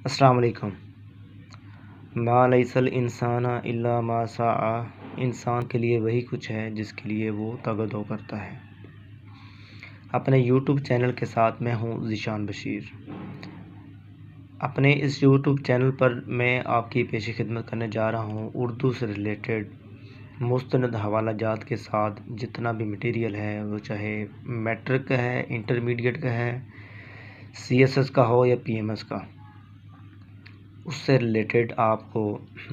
السلام علیکم۔ ما لیس الانسان الا ما سعی، انسان کے لیے وہی کچھ ہے جس کے لیے وہ تگدو کرتا ہے۔ اپنے یوٹیوب چینل کے ساتھ میں ہوں ذیشان بشیر۔ اپنے اس یوٹیوب چینل پر میں آپ کی پیش خدمت کرنے جا رہا ہوں اردو سے ریلیٹڈ مستند حوالہ جات کے ساتھ جتنا بھی مٹیریل ہے، وہ چاہے میٹرک کا ہے، انٹرمیڈیٹ کا ہے، سی ایس ایس کا ہو یا پی ایم ایس کا، اس سے ریلیٹڈ آپ کو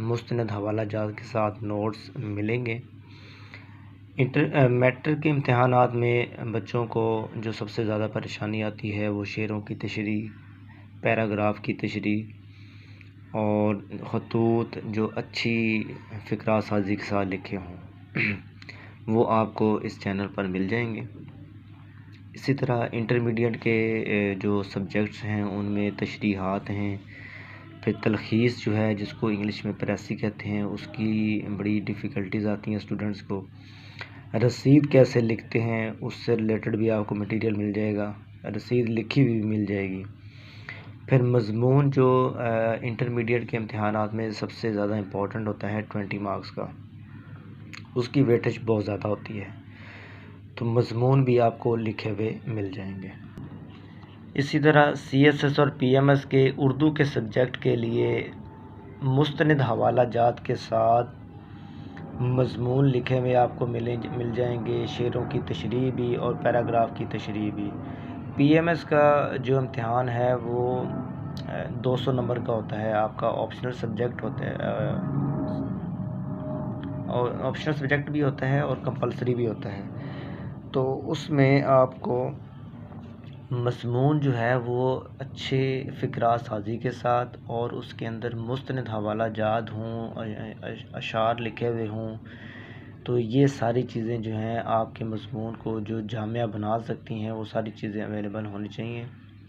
مستند حوالہ جات کے ساتھ نوٹس ملیں گے۔ میٹرک کے امتحانات میں بچوں کو جو سب سے زیادہ پریشانی آتی ہے وہ شعروں کی تشریح، پیراگراف کی تشریح اور خطوط جو اچھی فقرہ سازی کے ساتھ لکھے ہوں وہ آپ کو اس چینل پر مل جائیں گے۔ اسی طرح انٹرمیڈیٹ کے جو سبجیکٹس ہیں ان میں تشریحات ہیں، پھر تلخیص جو ہے جس کو انگلش میں پریسی کہتے ہیں، اس کی بڑی ڈیفیکلٹیز آتی ہیں اسٹوڈنٹس کو۔ رسید کیسے لکھتے ہیں اس سے ریلیٹڈ بھی آپ کو مٹیریل مل جائے گا، رسید لکھی ہوئی مل جائے گی۔ پھر مضمون جو انٹرمیڈیٹ کے امتحانات میں سب سے زیادہ امپورٹنٹ ہوتا ہے 20 مارکس کا، اس کی ویٹیج بہت زیادہ ہوتی ہے، تو مضمون بھی آپ کو لکھے ہوئے مل جائیں گے۔ اسی طرح سی ایس ایس اور پی ایم ایس کے اردو کے سبجیکٹ کے لیے مستند حوالہ جات کے ساتھ مضمون لکھے ہوئے آپ کو مل جائیں گے، شعروں کی تشریح بھی اور پیراگراف کی تشریح بھی۔ پی ایم ایس کا جو امتحان ہے وہ 200 نمبر کا ہوتا ہے، آپ کا آپشنل سبجیکٹ ہوتا ہے، اور آپشنل سبجیکٹ بھی ہوتا ہے اور کمپلسری بھی ہوتا ہے، تو اس میں آپ کو مضمون جو ہے وہ اچھے فقرہ سازی کے ساتھ اور اس کے اندر مستند حوالہ جات ہوں، اشعار لکھے ہوئے ہوں، تو یہ ساری چیزیں جو ہیں آپ کے مضمون کو جو جامع بنا سکتی ہیں، وہ ساری چیزیں اویلیبل ہونی چاہیے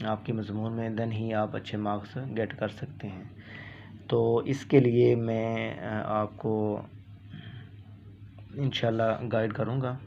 آپ کے مضمون میں، دین ہی آپ اچھے مارکس گیٹ کر سکتے ہیں۔ تو اس کے لیے میں آپ کو انشاءاللہ گائیڈ کروں گا۔